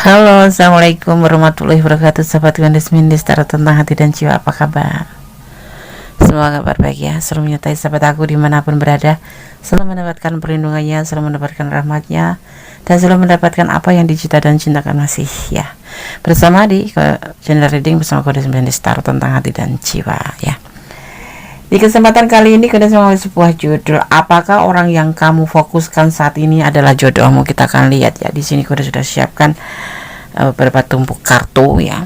Halo, assalamualaikum warahmatullahi wabarakatuh. Sahabat Gondes Mindis Tarot tentang hati dan jiwa, apa kabar? Semoga kabar baik ya. Selalu menyertai sahabat aku dimanapun berada, selalu mendapatkan perlindungannya, selalu mendapatkan rahmatnya, dan selalu mendapatkan apa yang dicita dan cintakan masih ya. Bersama di channel reading bersama Gondes Mindis Tarot tentang hati dan jiwa ya. Di kesempatan kali ini Gondes mengambil sebuah judul, apakah orang yang kamu fokuskan saat ini adalah jodohmu? Kita akan lihat ya. Di sini Gondes sudah siapkan beberapa tumpuk kartu ya.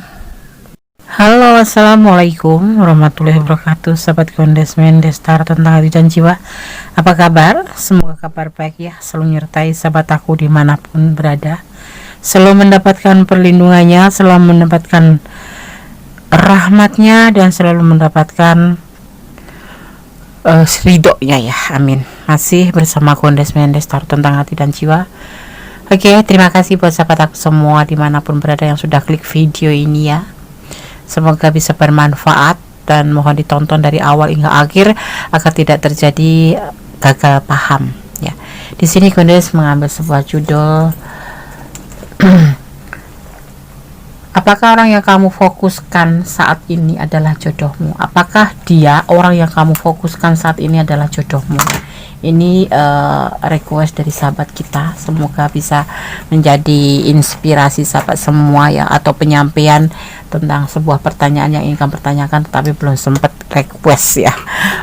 Halo, assalamualaikum warahmatullahi wabarakatuh. Sahabat Gondes Mindis Tarot tentang hati dan jiwa, apa kabar? Semoga kabar baik ya. Selalu menyertai sahabat aku dimanapun berada, selalu mendapatkan perlindungannya, selalu mendapatkan rahmatnya, dan selalu mendapatkan ridhonya ya, amin. Masih bersama Gondes Mindis Tarot tentang hati dan jiwa. Oke, terima kasih buat sahabat aku semua dimanapun berada yang sudah klik video ini ya. Semoga bisa bermanfaat dan mohon ditonton dari awal hingga akhir agar tidak terjadi gagal paham ya. Di sini Gondes mengambil sebuah judul apakah orang yang kamu fokuskan saat ini adalah jodohmu? Apakah dia orang yang kamu fokuskan saat ini adalah jodohmu? Ini request dari sahabat kita. Semoga bisa menjadi inspirasi sahabat semua ya, atau penyampaian tentang sebuah pertanyaan yang ingin kamu pertanyakan tetapi belum sempat request ya.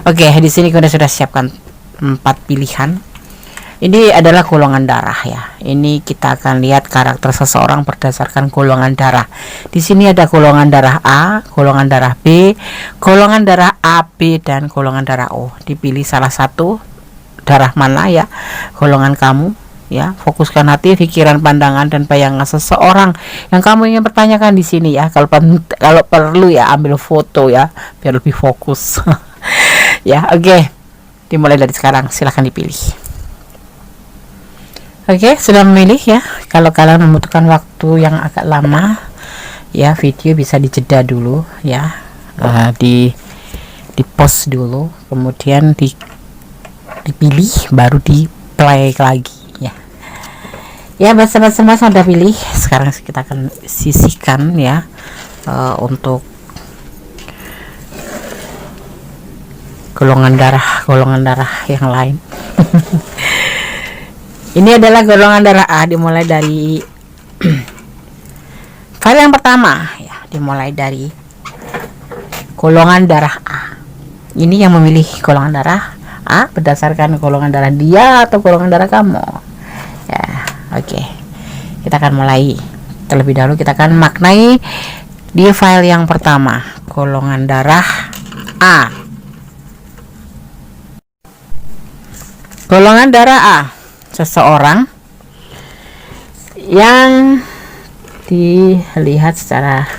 Oke, di sini kita sudah siapkan 4 pilihan. Ini adalah golongan darah ya. Ini kita akan lihat karakter seseorang berdasarkan golongan darah. Di sini ada golongan darah A, golongan darah B, golongan darah AB, dan golongan darah O. Dipilih salah satu darah mana ya, golongan kamu ya. Fokuskan hati, pikiran, pandangan, dan bayangan seseorang yang kamu ingin pertanyakan di sini ya. Kalau perlu ya ambil foto ya biar lebih fokus. Ya, oke. Dimulai dari sekarang, silahkan dipilih. Oke, sudah memilih ya. Kalau kalian membutuhkan waktu yang agak lama ya, video bisa dijeda dulu ya, di pause dulu, kemudian dipilih, baru di play lagi ya. Ya, bersama-sama sudah pilih. Sekarang kita akan sisihkan ya, untuk golongan darah yang lain. Ini adalah golongan darah A, dimulai dari file yang pertama ya, dimulai dari golongan darah A. Ini yang memilih golongan darah A berdasarkan golongan darah dia atau golongan darah kamu ya. Oke, kita akan mulai. Terlebih dahulu kita akan maknai di file yang pertama, golongan darah A. Golongan darah A, seseorang yang dilihat secara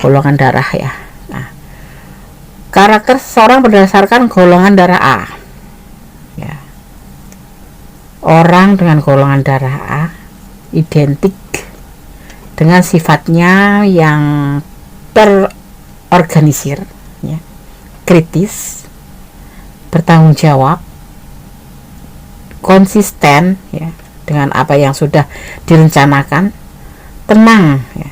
golongan darah ya. Nah, karakter seseorang berdasarkan golongan darah A ya. Orang dengan golongan darah A identik dengan sifatnya yang terorganisir ya, kritis, bertanggung jawab, konsisten ya dengan apa yang sudah direncanakan, tenang ya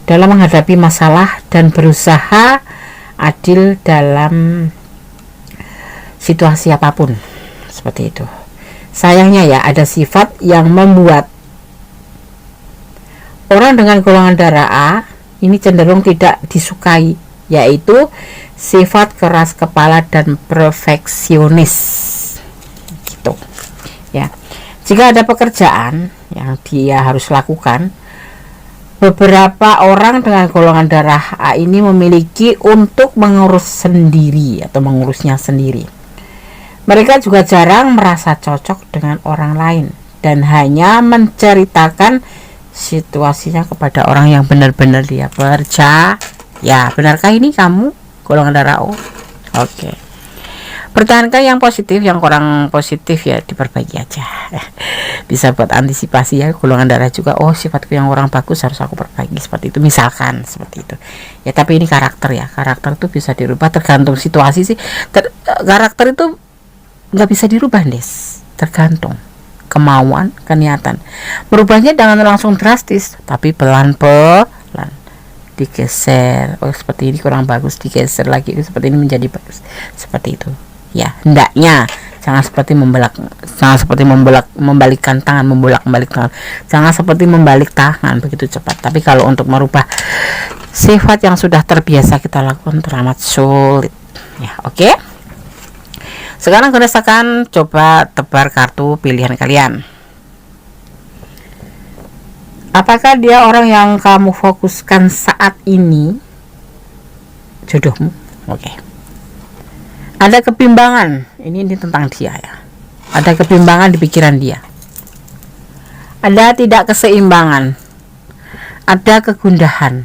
dalam menghadapi masalah, dan berusaha adil dalam situasi apapun, seperti itu. Sayangnya ya, ada sifat yang membuat orang dengan golongan darah A ini cenderung tidak disukai, yaitu sifat keras kepala dan perfeksionis ya. Jika ada pekerjaan yang dia harus lakukan, beberapa orang dengan golongan darah A ini memiliki untuk mengurus sendiri atau mengurusnya sendiri. Mereka juga jarang merasa cocok dengan orang lain dan hanya menceritakan situasinya kepada orang yang benar-benar dia percaya. Ya, benarkah ini kamu golongan darah O? Oke. Pertahankan yang positif, yang kurang positif ya diperbaiki aja. Bisa buat antisipasi ya, golongan darah juga. Oh, sifatku yang kurang bagus harus aku perbaiki, seperti itu misalkan, seperti itu. Ya, tapi ini karakter ya. Karakter itu bisa dirubah tergantung situasi sih. Karakter itu nggak bisa dirubah, Des. Tergantung kemauan, keniatan. Merubahnya jangan langsung drastis, tapi pelan-pelan digeser. Oh, seperti ini kurang bagus, digeser lagi seperti ini menjadi bagus. Seperti itu. Ya, hendaknya jangan seperti membalikkan tangan, membolak-balik tangan. Jangan seperti membalik tangan begitu cepat. Tapi kalau untuk merubah sifat yang sudah terbiasa kita lakukan teramat sulit. Ya, oke. Sekarang rasakan, coba tebar kartu pilihan kalian. Apakah dia orang yang kamu fokuskan saat ini? Jodohmu. Oke. Ada kebimbangan. Ini tentang dia ya. Ada kebimbangan di pikiran dia. Ada tidak keseimbangan. Ada kegundahan.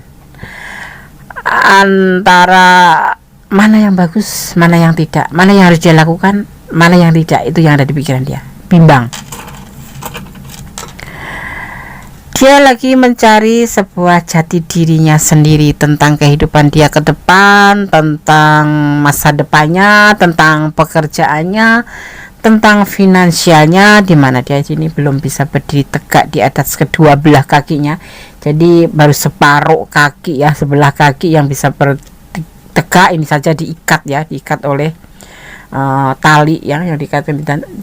Antara mana yang bagus, mana yang tidak, mana yang harus dia lakukan, mana yang tidak, itu yang ada di pikiran dia. Bimbang. Dia lagi mencari sebuah jati dirinya sendiri tentang kehidupan dia ke depan, tentang masa depannya, tentang pekerjaannya, tentang finansialnya, di mana dia sini belum bisa berdiri tegak di atas kedua belah kakinya. Jadi baru separuh kaki ya, sebelah kaki yang bisa tegak ini saja diikat ya, diikat oleh tali ya, yang diikat.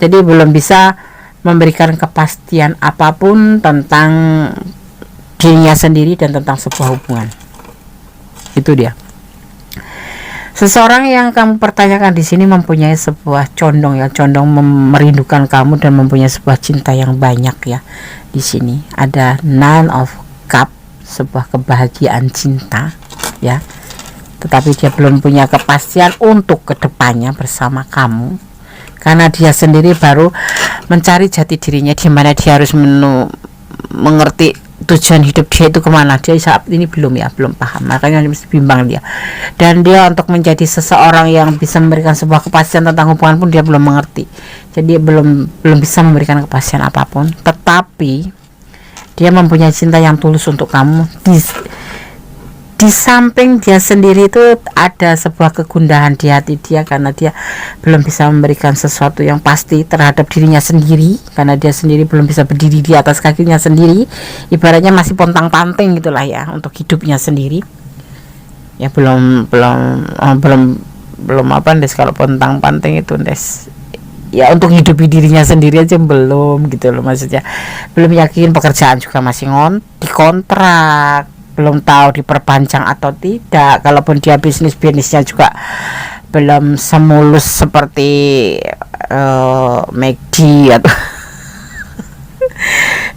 Jadi belum bisa memberikan kepastian apapun tentang dirinya sendiri dan tentang sebuah hubungan. Itu dia. Seseorang yang kamu pertanyakan di sini mempunyai sebuah condong ya, condong merindukan kamu dan mempunyai sebuah cinta yang banyak ya. Di sini ada Nine of Cup, sebuah kebahagiaan cinta ya. Tetapi dia belum punya kepastian untuk kedepannya bersama kamu, karena dia sendiri baru mencari jati dirinya, di mana dia harus mengerti tujuan hidup dia itu kemana. Dia saat ini belum paham, makanya mesti bimbang dia. Dan dia untuk menjadi seseorang yang bisa memberikan sebuah kepastian tentang hubungan pun dia belum mengerti. Jadi belum bisa memberikan kepastian apapun. Tetapi dia mempunyai cinta yang tulus untuk kamu. Di samping dia sendiri itu ada sebuah kegundahan di hati dia, karena dia belum bisa memberikan sesuatu yang pasti terhadap dirinya sendiri, karena dia sendiri belum bisa berdiri di atas kakinya sendiri. Ibaratnya masih pontang-panting gitulah ya untuk hidupnya sendiri. Ya belum apa Des, kalau pontang-panting itu Des. Ya untuk hidupi dirinya sendiri aja belum gitu loh, maksudnya belum yakin, pekerjaan juga masih dikontrak, belum tahu diperpanjang atau tidak. Kalaupun dia bisnisnya juga belum semulus seperti McD atau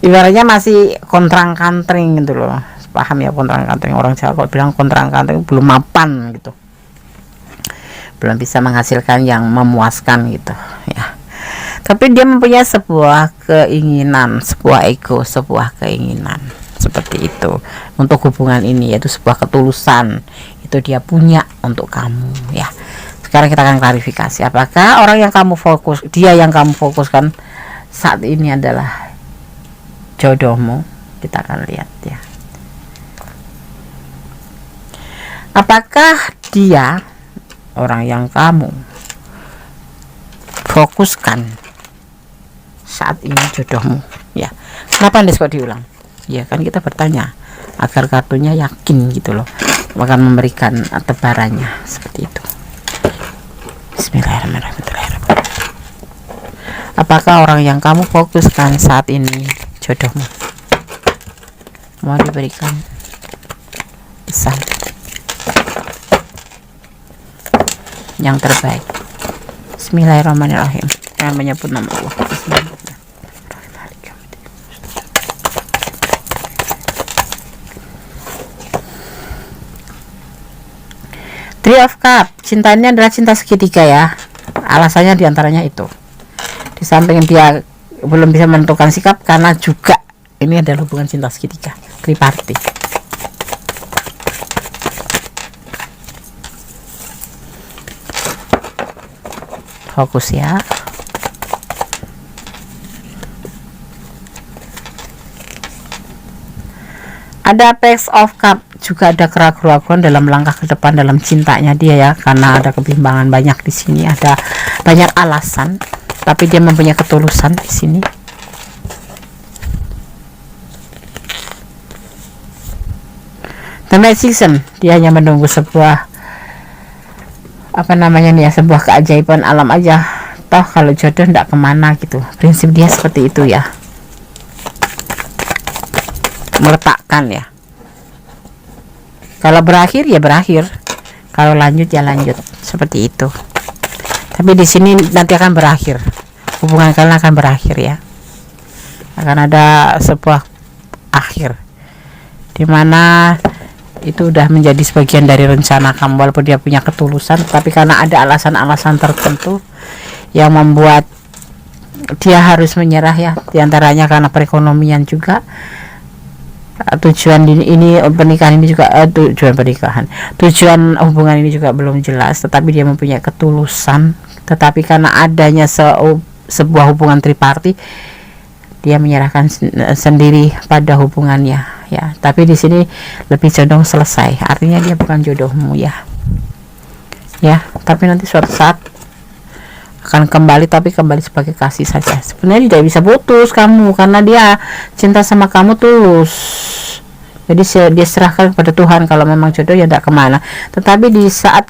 ibaratnya masih kontrang-kantring gitu loh. Paham ya, kontrang-kantring, orang Jawa kalau bilang kontrang-kantring, belum mapan gitu, belum bisa menghasilkan yang memuaskan gitu ya. Tapi dia mempunyai sebuah keinginan, sebuah ego, sebuah keinginan seperti itu untuk hubungan ini, yaitu sebuah ketulusan itu dia punya untuk kamu ya. Sekarang kita akan klarifikasi, apakah orang yang kamu dia yang kamu fokuskan saat ini adalah jodohmu. Kita akan lihat ya, apakah dia orang yang kamu fokuskan saat ini jodohmu ya. Kenapa Anda kok diulang? Ya kan kita bertanya agar kartunya yakin gitu loh, akan memberikan tebarannya seperti itu. Bismillahirrahmanirrahim. Apakah orang yang kamu fokuskan saat ini jodohmu? Mau diberikan pesan yang terbaik. Bismillahirrahmanirrahim. Yang menyebut nama Allah. Bismillahirrahmanirrahim. Three of Cup, cinta ini adalah cinta segitiga ya. Alasannya diantaranya itu, di samping dia belum bisa menentukan sikap, karena juga ini adalah hubungan cinta segitiga, triparty. Fokus ya. Ada Page of Cup, juga ada keraguan dalam langkah ke depan dalam cintanya dia ya, karena ada kebimbangan banyak di sini, ada banyak alasan, tapi dia mempunyai ketulusan di sini. The Magician, dia hanya menunggu sebuah sebuah keajaiban alam aja. Toh kalau jodoh ndak kemana gitu, prinsip dia seperti itu ya, meletakkan ya. Kalau berakhir ya berakhir, kalau lanjut ya lanjut, seperti itu. Tapi di sini nanti akan berakhir, hubungan kalian akan berakhir ya, akan ada sebuah akhir dimana itu udah menjadi sebagian dari rencana kamu. Walaupun dia punya ketulusan, tapi karena ada alasan-alasan tertentu yang membuat dia harus menyerah ya, diantaranya karena perekonomian juga. Tujuan ini pernikahan ini juga tujuan hubungan ini juga belum jelas, tetapi dia mempunyai ketulusan. Tetapi karena adanya sebuah hubungan triparti, dia menyerahkan sendiri pada hubungannya ya. Tapi di sini lebih condong selesai, artinya dia bukan jodohmu ya. Tapi nanti suatu saat akan kembali, tapi kembali sebagai kasih saja. Sebenarnya tidak bisa putus kamu, karena dia cinta sama kamu tulus. Jadi dia serahkan kepada Tuhan. Kalau memang jodoh ya tidak kemana. Tetapi di saat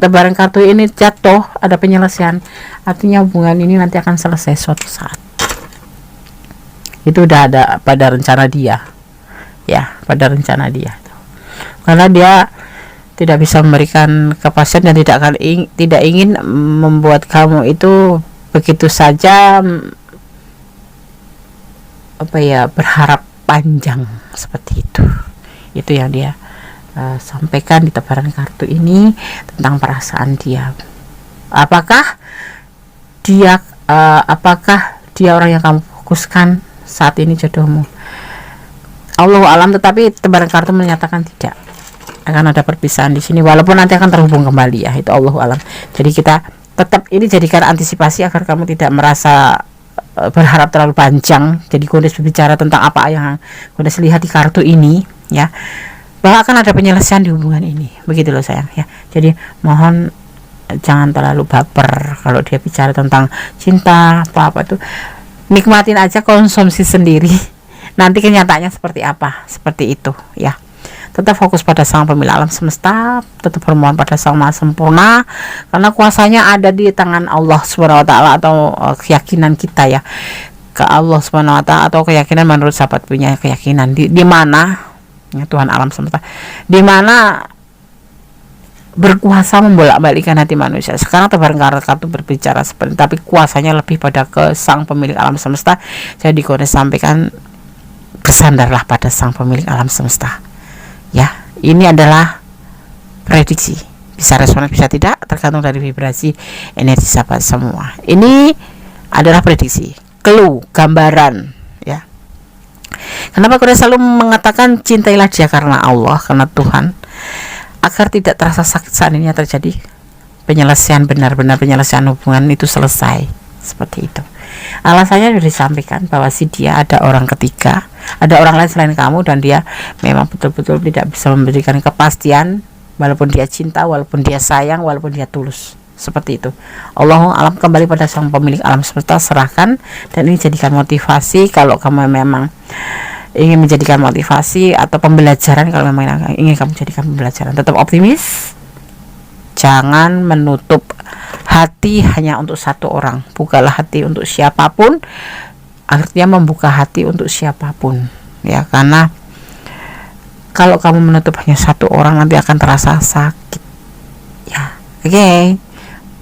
tebaran kartu ini jatuh, ada penyelesaian, artinya hubungan ini nanti akan selesai suatu saat. Itu udah ada pada rencana dia ya, pada rencana dia. Karena dia tidak bisa memberikan kepastian dan tidak ingin membuat kamu itu begitu saja berharap panjang seperti itu. Itu yang dia sampaikan di tebaran kartu ini tentang perasaan dia. Apakah dia orang yang kamu fokuskan saat ini jodohmu? Allahu alam, tetapi tebaran kartu menyatakan tidak akan ada perpisahan di sini, walaupun nanti akan terhubung kembali ya, itu Allahu alam. Jadi kita tetap ini jadikan antisipasi agar kamu tidak merasa berharap terlalu panjang. Jadi Godes berbicara tentang apa yang Godes lihat di kartu ini ya, bahwa akan ada penyelesaian di hubungan ini, begitu loh sayang ya. Jadi mohon jangan terlalu baper kalau dia bicara tentang cinta apa itu, nikmatin aja, konsumsi sendiri, nanti kenyataannya seperti apa, seperti itu ya. Tetap fokus pada Sang Pemilik alam semesta, tetap bermohon pada Sang Maha Sempurna, karena kuasanya ada di tangan Allah Subhanahu wa taala, atau keyakinan kita ya ke Allah Subhanahu wa taala, atau keyakinan menurut sahabat punya keyakinan di mana ya, Tuhan alam semesta di mana berkuasa membolak-balikkan hati manusia. Sekarang tebaran kartu berbicara seperti, tapi kuasanya lebih pada ke Sang Pemilik alam semesta. Jadi Godes sampaikan, bersandarlah pada Sang Pemilik alam semesta. Ya, ini adalah prediksi, bisa resonans bisa tidak, tergantung dari vibrasi energi sahabat semua. Ini adalah prediksi, clue, gambaran ya. Kenapa Godes selalu mengatakan cintailah dia karena Allah, karena Tuhan, agar tidak terasa sakit saat ini terjadi penyelesaian, benar-benar penyelesaian hubungan itu selesai, seperti itu. Alasannya sudah disampaikan bahwa dia ada orang ketiga, ada orang lain selain kamu, dan dia memang betul-betul tidak bisa memberikan kepastian, walaupun dia cinta, walaupun dia sayang, walaupun dia tulus, seperti itu. Allahu alam, kembali pada Sang Pemilik alam semesta, serahkan, dan ini jadikan motivasi. Kalau kamu memang ingin menjadikan motivasi atau pembelajaran, kalau memang ingin kamu jadikan pembelajaran, tetap optimis, jangan menutup hati hanya untuk satu orang. Bukalah hati untuk siapapun, artinya membuka hati untuk siapapun ya, karena kalau kamu menutup hanya satu orang nanti akan terasa sakit ya. Oke,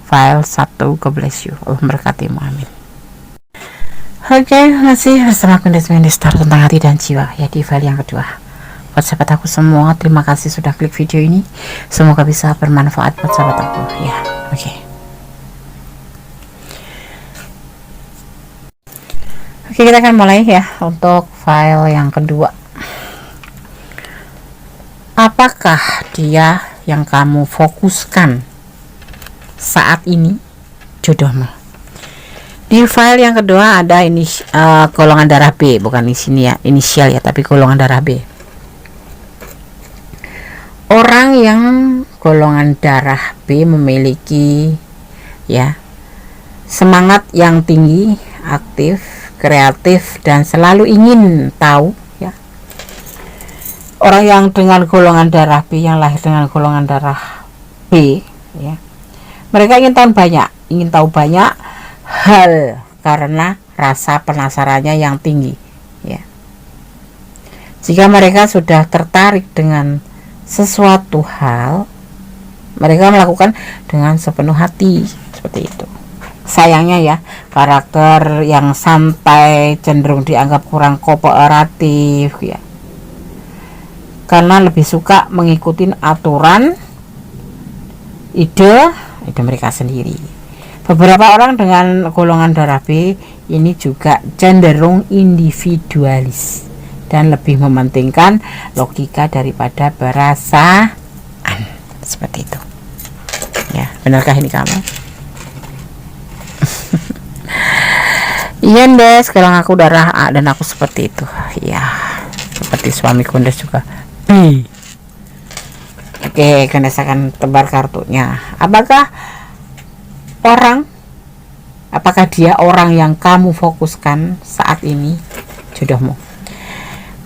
file 1, God bless you, Allah memberkatimu, amin. Oke, masih bersama Godes Star tentang hati dan jiwa ya, di file yang kedua. Buat sahabat aku semua, terima kasih sudah klik video ini, semoga bisa bermanfaat buat sahabat aku ya. Oke, kita akan mulai ya untuk file yang kedua. Apakah dia yang kamu fokuskan saat ini jodohmu? Di file yang kedua ada ini golongan darah B, bukan di sini ya inisial ya, tapi golongan darah B. Orang yang golongan darah B memiliki ya semangat yang tinggi, aktif, kreatif, dan selalu ingin tahu ya. Orang yang dengan golongan darah B, yang lahir dengan golongan darah B, ya, mereka ingin tahu banyak hal karena rasa penasarannya yang tinggi, ya. Jika mereka sudah tertarik dengan sesuatu hal, mereka melakukan dengan sepenuh hati, seperti itu. Sayangnya ya, karakter yang santai cenderung dianggap kurang kooperatif, ya, karena lebih suka mengikuti aturan ide mereka sendiri. Beberapa orang dengan golongan darah B ini juga cenderung individualis dan lebih mementingkan logika daripada perasaan, seperti itu. Ya, benarkah ini kamu? Iya Des, sekarang aku darah A dan aku seperti itu. Ya, seperti suamiku Des juga B. Oke, Des akan tebar kartunya. Apakah dia orang yang kamu fokuskan saat ini, jodohmu?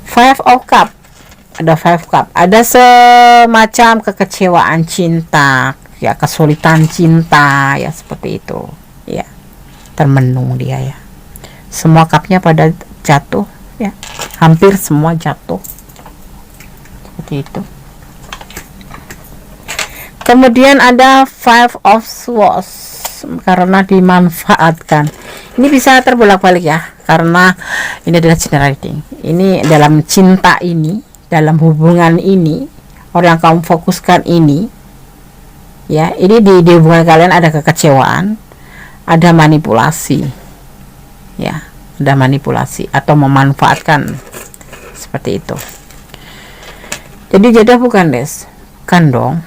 Five of Cup. Ada Five Cup. Ada semacam kekecewaan cinta, ya, kesulitan cinta, ya, seperti itu. Ya, termenung dia, ya. Semua cupnya pada jatuh, ya. Hampir semua jatuh. Seperti itu. Kemudian ada Five of Swords, karena dimanfaatkan. Ini bisa terbolak-balik ya, karena ini adalah general reading. Ini dalam cinta ini, dalam hubungan ini, orang yang kamu fokuskan ini, ya, ini di hubungan kalian ada kekecewaan, ada manipulasi, ya, ada manipulasi atau memanfaatkan, seperti itu. Jadi jodoh bukan Des, kan dong.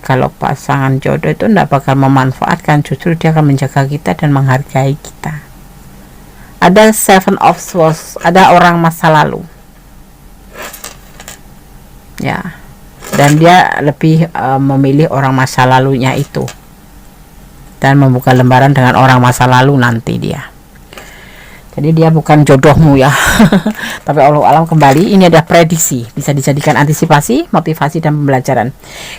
Kalau pasangan jodoh itu tidak bakal memanfaatkan, justru dia akan menjaga kita dan menghargai kita. Ada Seven of Swords, ada orang masa lalu, ya, dan dia lebih memilih orang masa lalunya itu dan membuka lembaran dengan orang masa lalu nanti dia. Jadi dia bukan jodohmu ya. Tapi Allah alam, kembali ini ada prediksi, bisa dijadikan antisipasi, motivasi dan pembelajaran.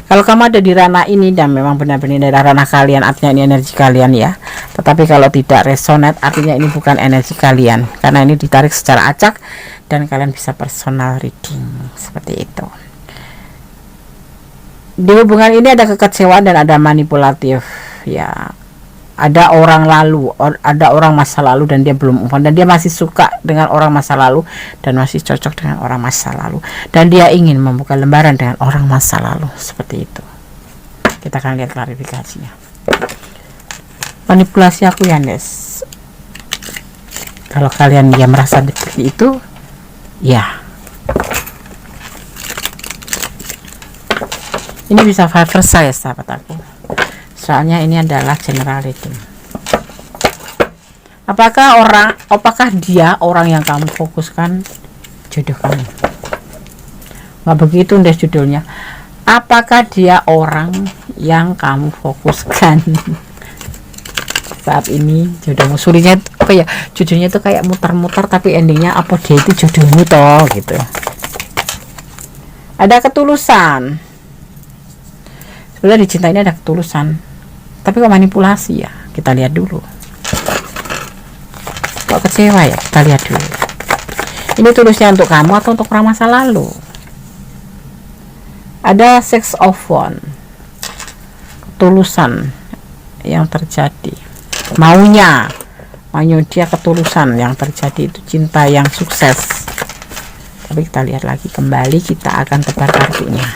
Kalau kamu ada di ranah ini dan memang benar-benar dari ranah kalian, artinya ini energi kalian ya. Tetapi kalau tidak resonate, artinya ini bukan energi kalian, karena ini ditarik secara acak dan kalian bisa personal reading, seperti itu. Di hubungan ini ada kekecewaan dan ada manipulatif, ya. Ada orang masa lalu dan dia belum move on, dan dia masih suka dengan orang masa lalu dan masih cocok dengan orang masa lalu, dan dia ingin membuka lembaran dengan orang masa lalu, seperti itu. Kita akan lihat klarifikasinya. Manipulasi aku ya Des, kalau kalian dia merasa seperti itu, ya, ini bisa vice versa ya sahabat aku, soalnya ini adalah general reading. Apakah dia orang yang kamu fokuskan, jodoh kamu? Nggak begitu Des judulnya. Apakah dia orang yang kamu fokuskan saat ini, jodohmu? Surinya apa ya, judulnya itu kayak muter-muter tapi endingnya apa dia itu jodohmu toh, gitu. Ada ketulusan. Sebenarnya di cinta ini ada ketulusan, tapi kok manipulasi ya, kita lihat dulu. Kok kecewa ya, kita lihat dulu. Ini tulusnya untuk kamu atau untuk orang masa lalu? Ada Six of Wands, ketulusan yang terjadi, maunya dia ketulusan yang terjadi itu cinta yang sukses. Tapi kita lihat lagi, kembali kita akan tebar kartunya.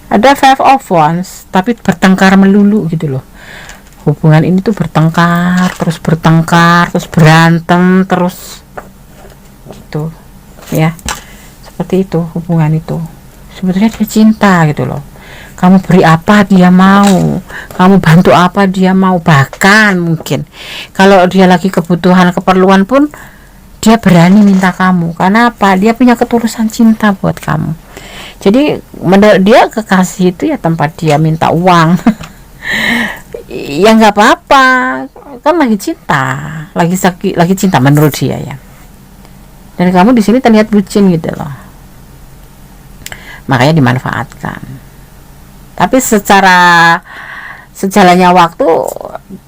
Ada Five of Wands, tapi bertengkar melulu gitu loh. Hubungan ini tuh bertengkar, terus berantem, terus gitu ya. Seperti itu hubungan itu. Sebetulnya dia cinta gitu loh. Kamu beri apa dia mau, kamu bantu apa dia mau, bahkan mungkin kalau dia lagi kebutuhan keperluan pun dia berani minta kamu. Karena apa? Dia punya ketulusan cinta buat kamu. Jadi dia kekasih itu ya tempat dia minta uang. Ya nggak apa-apa, kan lagi cinta, lagi cinta menurut dia ya. Dan kamu di sini terlihat bucin gitu loh, makanya dimanfaatkan. Tapi secara sejalannya waktu,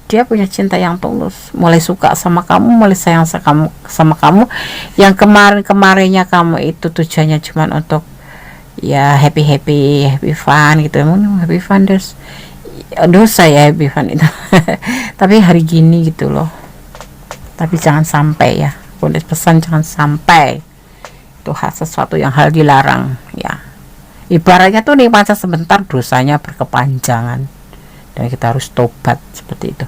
dia punya cinta yang tulus, mulai suka sama kamu, mulai sayang sama kamu. Yang kemarinnya kamu itu tujuannya cuma untuk ya happy fun gitu, happy fun, terus dosa ya happy fun itu. Tapi hari gini gitu loh, tapi jangan sampai ya, boleh pesan jangan sampai itu sesuatu yang hal dilarang ya. Ibaratnya tuh nikmatnya sebentar, dosanya berkepanjangan, dan kita harus tobat seperti itu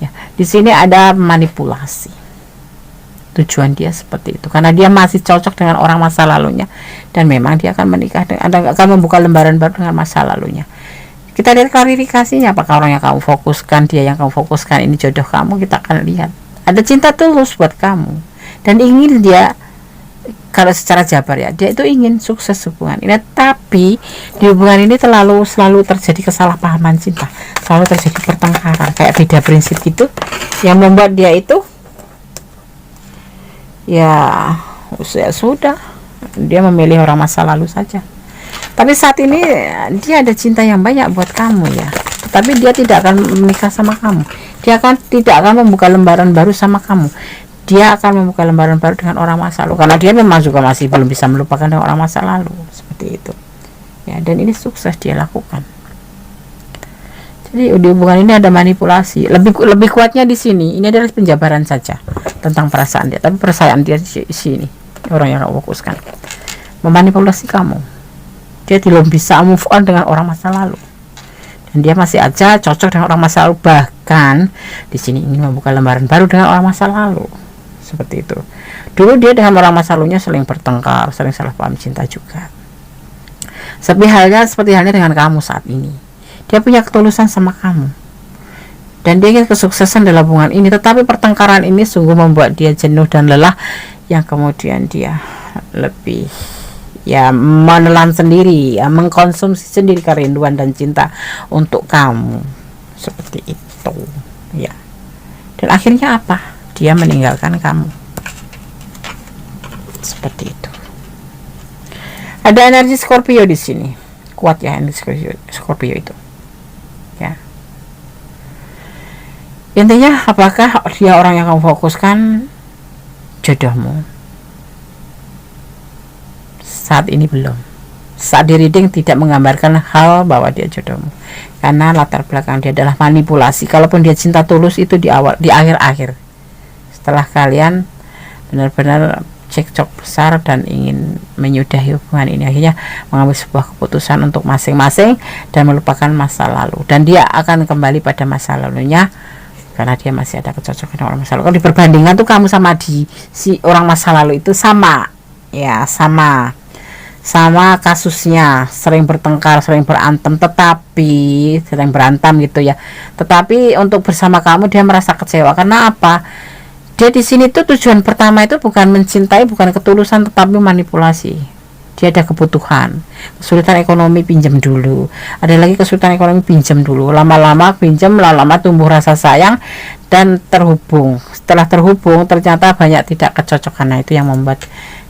ya. Di sini ada manipulasi, tujuan dia seperti itu karena dia masih cocok dengan orang masa lalunya, dan memang dia akan menikah akan membuka lembaran baru dengan masa lalunya. Kita lihat klarifikasinya, apakah orang yang kamu fokuskan, dia yang kamu fokuskan ini jodoh kamu. Kita akan lihat ada cinta tulus buat kamu, dan ingin dia, kalau secara jabar ya, dia itu ingin sukses hubungan ini. Tapi di hubungan ini selalu terjadi kesalahpahaman cinta, selalu terjadi pertengkaran, kayak beda prinsip gitu, yang membuat dia itu ya sudah, dia memilih orang masa lalu saja. Tapi saat ini dia ada cinta yang banyak buat kamu ya, tapi dia tidak akan menikah sama kamu, dia tidak akan membuka lembaran baru sama kamu. Dia akan membuka lembaran baru dengan orang masa lalu, karena dia memang juga masih belum bisa melupakan dengan orang masa lalu seperti itu ya. Dan ini sukses dia lakukan. Jadi di hubungan ini ada manipulasi, lebih kuatnya di sini. Ini adalah penjabaran saja tentang perasaan dia, tapi perasaan dia di sini, orang yang kamu fokuskan memanipulasi kamu. Dia belum bisa move on dengan orang masa lalu, dan dia masih aja cocok dengan orang masa lalu, bahkan di sini ingin membuka lembaran baru dengan orang masa lalu. Seperti itu. Dulu dia dengan orang masa lalunya sering bertengkar, sering salah paham cinta juga. Seperti halnya dengan kamu saat ini. Dia punya ketulusan sama kamu, dan dia ingin kesuksesan dalam hubungan ini. Tetapi pertengkaran ini sungguh membuat dia jenuh dan lelah, yang kemudian dia lebih ya menelan sendiri, ya, mengkonsumsi sendiri kerinduan dan cinta untuk kamu. Seperti itu ya. Dan akhirnya apa? Dia meninggalkan kamu. Seperti itu. Ada energi Scorpio di sini. Kuat ya energi Scorpio itu. Ya. Intinya, apakah dia orang yang kamu fokuskan? Jodohmu. Saat ini belum. Saat di reading tidak menggambarkan hal bahwa dia jodohmu, karena latar belakang dia adalah manipulasi. Kalaupun dia cinta tulus itu di akhir-akhir, setelah kalian benar-benar cekcok besar dan ingin menyudahi hubungan ini, akhirnya mengambil sebuah keputusan untuk masing-masing dan melupakan masa lalu, dan dia akan kembali pada masa lalunya karena dia masih ada kecocokan dengan orang masa lalu. Kalau diperbandingkan tuh kamu sama si orang masa lalu itu sama ya, sama kasusnya, sering bertengkar, sering berantem, gitu ya. Tetapi untuk bersama kamu dia merasa kecewa. Karena apa? Dia di sini tuh tujuan pertama itu bukan mencintai, bukan ketulusan, tetapi manipulasi. Dia ada kebutuhan, kesulitan ekonomi, pinjam dulu. Ada lagi kesulitan ekonomi, pinjam dulu. Lama-lama pinjam, lama-lama tumbuh rasa sayang dan terhubung. Setelah terhubung ternyata banyak tidak kecocokan. Nah, itu yang membuat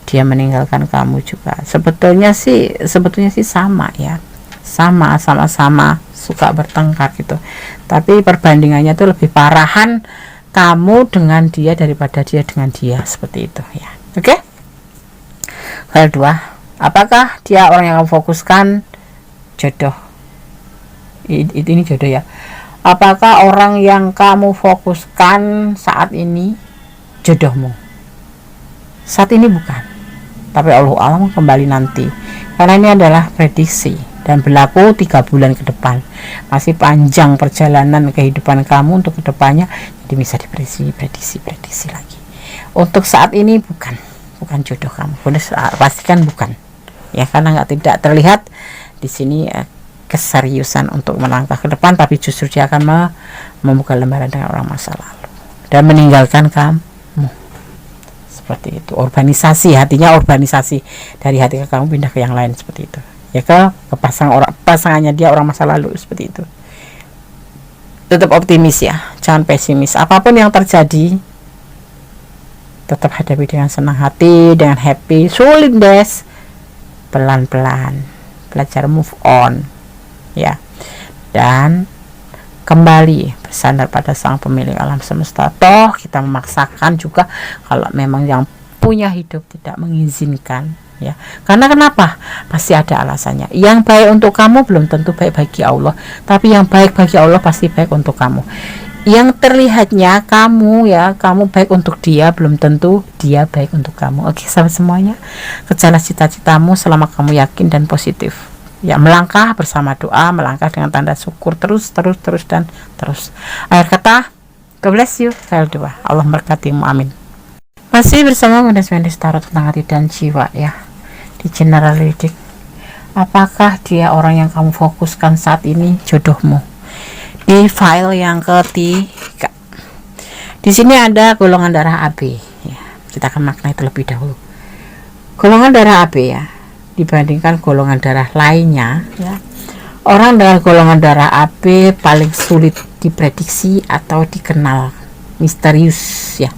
dia meninggalkan kamu juga. Sebetulnya sih sama ya. Sama-sama suka bertengkar gitu. Tapi perbandingannya tuh lebih parahan kamu dengan dia daripada dia dengan dia, seperti itu ya. Oke. Hal 2, apakah dia orang yang kamu fokuskan? Jodoh. Ini jodoh ya. Apakah orang yang kamu fokuskan saat ini jodohmu? Saat ini bukan, tapi Allah alam kembali nanti, karena ini adalah prediksi dan berlaku 3 bulan ke depan. Masih panjang perjalanan kehidupan kamu untuk kedepannya, jadi bisa diprediksi lagi. Untuk saat ini bukan jodoh kamu. Pastikan bukan ya, karena tidak terlihat di sini keseriusan untuk melangkah ke depan, tapi justru dia akan membuka lembaran dengan orang masa lalu dan meninggalkan kamu. Seperti itu. Hatinya urbanisasi dari hati ke kamu pindah ke yang lain, seperti itu ya, ke pasangannya dia orang masa lalu, seperti itu. Tetap optimis ya, jangan pesimis. Apapun yang terjadi tetap hadapi dengan senang hati, dengan happy. Sulit Des, pelan-pelan belajar move on ya, dan kembali bersandar pada sang pemilik alam semesta. Toh kita memaksakan juga kalau memang yang punya hidup tidak mengizinkan ya, karena kenapa, pasti ada alasannya. Yang baik untuk kamu belum tentu baik bagi Allah, tapi yang baik bagi Allah pasti baik untuk kamu. Yang terlihatnya kamu baik untuk dia, belum tentu dia baik untuk kamu. Oke sahabat semuanya, kejarlah cita-citamu selama kamu yakin dan positif ya, melangkah bersama doa, melangkah dengan tanda syukur, terus. Akhir kata, God bless you. Saya doa Allah memberkatimu, amin. Masih bersama Mendes Tarot tentang hati dan jiwa ya, di general reading. Apakah dia orang yang kamu fokuskan saat ini, jodohmu? Di file yang ketiga, di sini ada golongan darah AB ya. Kita akan maknai terlebih dahulu. Golongan darah AB ya, dibandingkan golongan darah lainnya ya, orang dengan golongan darah AB paling sulit diprediksi atau dikenal, misterius ya.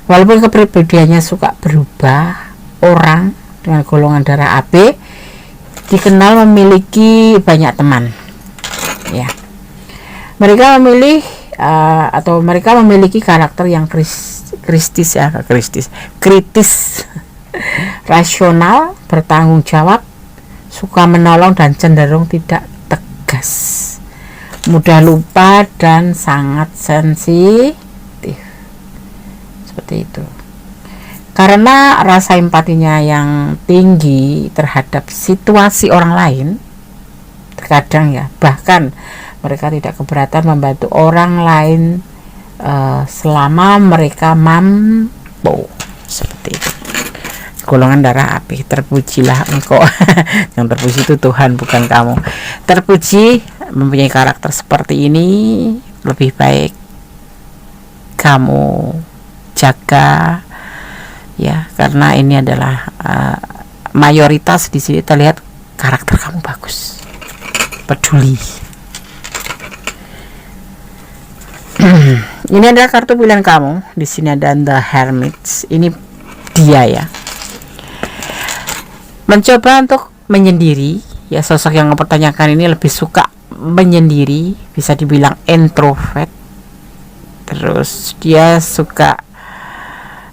Walaupun kepribadiannya suka berubah, orang dengan golongan darah AB dikenal memiliki banyak teman ya. Mereka memiliki karakter yang kritis, rasional, bertanggung jawab, suka menolong dan cenderung tidak tegas, mudah lupa dan sangat sensitif. Seperti itu. Karena rasa empatinya yang tinggi terhadap situasi orang lain, terkadang ya, bahkan mereka tidak keberatan membantu orang lain selama mereka mampu. Seperti itu. Golongan darah api, terpujilah engkau. Yang terpuji itu Tuhan, bukan kamu. Terpuji mempunyai karakter seperti ini. Lebih baik kamu jaga ya, karena ini adalah mayoritas di sini terlihat karakter kamu bagus, peduli. Ini adalah kartu pilihan kamu. Di sini ada The Hermit. Ini dia ya, mencoba untuk menyendiri ya. Sosok yang mempertanyakan ini lebih suka menyendiri, bisa dibilang introvert. Terus dia suka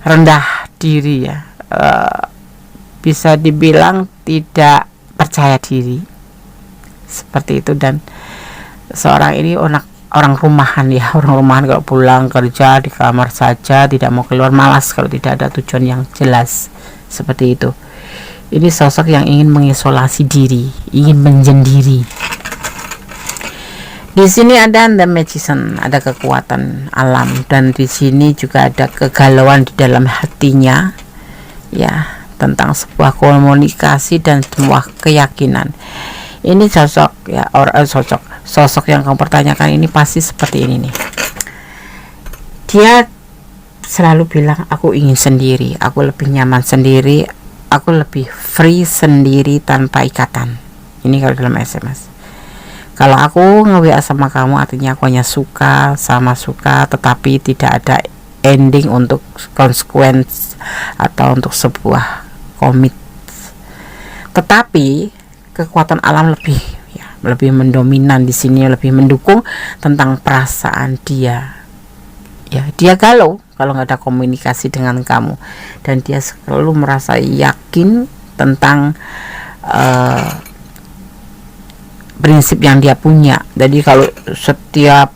rendah diri ya, bisa dibilang tidak percaya diri, seperti itu. Dan seorang ini orang rumahan ya, orang rumahan, kalau pulang kerja di kamar saja, tidak mau keluar, malas kalau tidak ada tujuan yang jelas, seperti itu. Ini sosok yang ingin mengisolasi diri, ingin menyendiri. Di sini ada The Magician, ada kekuatan alam, dan di sini juga ada kegalauan di dalam hatinya ya, tentang sebuah komunikasi dan sebuah keyakinan. Ini sosok ya, sosok yang kamu pertanyakan ini pasti seperti ini nih. Dia selalu bilang, aku ingin sendiri, aku lebih nyaman sendiri, aku lebih free sendiri tanpa ikatan. Ini kalau dalam SMS. Kalau aku nge-WA sama kamu, artinya aku hanya suka sama suka, tetapi tidak ada ending untuk konsekuensi atau untuk sebuah komit. Tetapi kekuatan alam lebih mendominan di sini, lebih mendukung tentang perasaan dia. Ya, dia galau kalau nggak ada komunikasi dengan kamu, dan dia selalu merasa yakin tentang prinsip yang dia punya. Jadi kalau setiap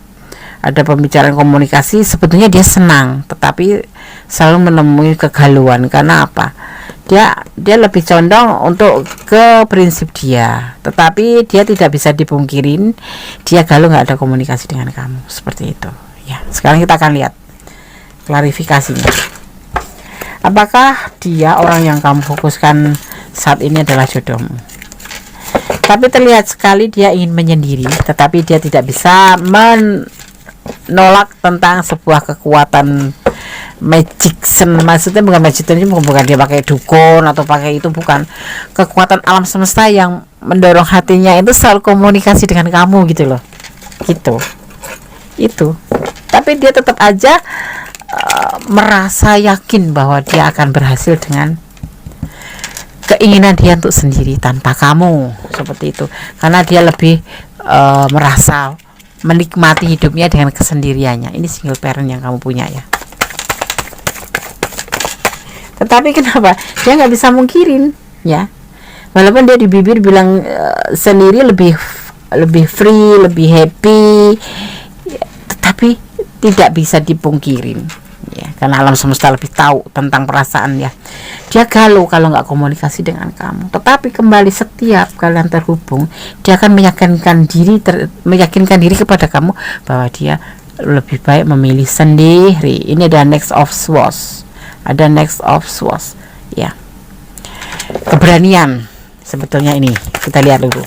ada pembicaraan komunikasi, sebetulnya dia senang, tetapi selalu menemui kegalauan. Karena apa? Dia lebih condong untuk ke prinsip dia, tetapi dia tidak bisa dipungkirin dia galau nggak ada komunikasi dengan kamu, seperti itu ya. Sekarang kita akan lihat klarifikasinya. Apakah dia orang yang kamu fokuskan saat ini adalah jodohmu? Tapi terlihat sekali dia ingin menyendiri, tetapi dia tidak bisa menolak tentang sebuah kekuatan magician. Maksudnya bukan magician, ini bukan dia pakai dukun atau pakai itu, bukan. Kekuatan alam semesta yang mendorong hatinya itu selalu komunikasi dengan kamu gitu loh, gitu itu. Tapi dia tetap aja merasa yakin bahwa dia akan berhasil dengan keinginan dia untuk sendiri tanpa kamu, seperti itu. Karena dia lebih merasa menikmati hidupnya dengan kesendiriannya. Ini single parent yang kamu punya ya. Tetapi kenapa dia nggak bisa mungkirin ya, walaupun dia di bibir bilang sendiri lebih free, lebih happy ya, tetapi tidak bisa dipungkirin ya, karena alam semesta lebih tahu tentang perasaan ya. Dia galau kalau nggak komunikasi dengan kamu. Tetapi kembali setiap kalian terhubung, dia akan meyakinkan diri kepada kamu bahwa dia lebih baik memilih sendiri. Ini ada next of swords, ya, keberanian. Sebetulnya ini kita lihat dulu.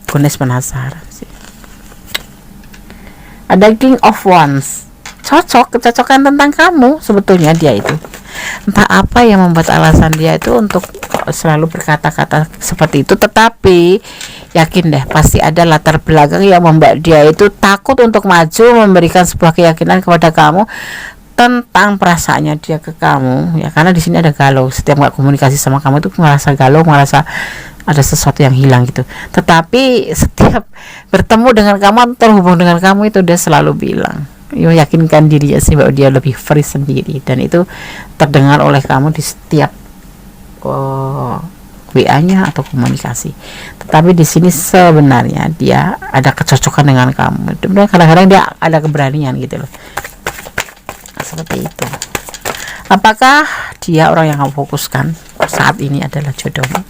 Goodness, penasaran sih. Ada King of Wands, kecocokan tentang kamu. Sebetulnya dia itu entah apa yang membuat alasan dia itu untuk selalu berkata-kata seperti itu, tetapi yakin deh pasti ada latar belakang yang membuat dia itu takut untuk maju, memberikan sebuah keyakinan kepada kamu tentang perasaannya dia ke kamu ya. Karena di sini ada galau, setiap nggak komunikasi sama kamu itu merasa galau, merasa ada sesuatu yang hilang gitu. Tetapi setiap bertemu dengan kamu, terhubung dengan kamu, itu dia selalu bilang, meyakinkan dirinya sih bahwa dia lebih free sendiri, dan itu terdengar oleh kamu di setiap WA-nya atau komunikasi. Tetapi di sini sebenarnya dia ada kecocokan dengan kamu. Kadang-kadang dia ada keberanian gitu loh. Nah, seperti itu. Apakah dia orang yang kamu fokuskan saat ini adalah jodohmu?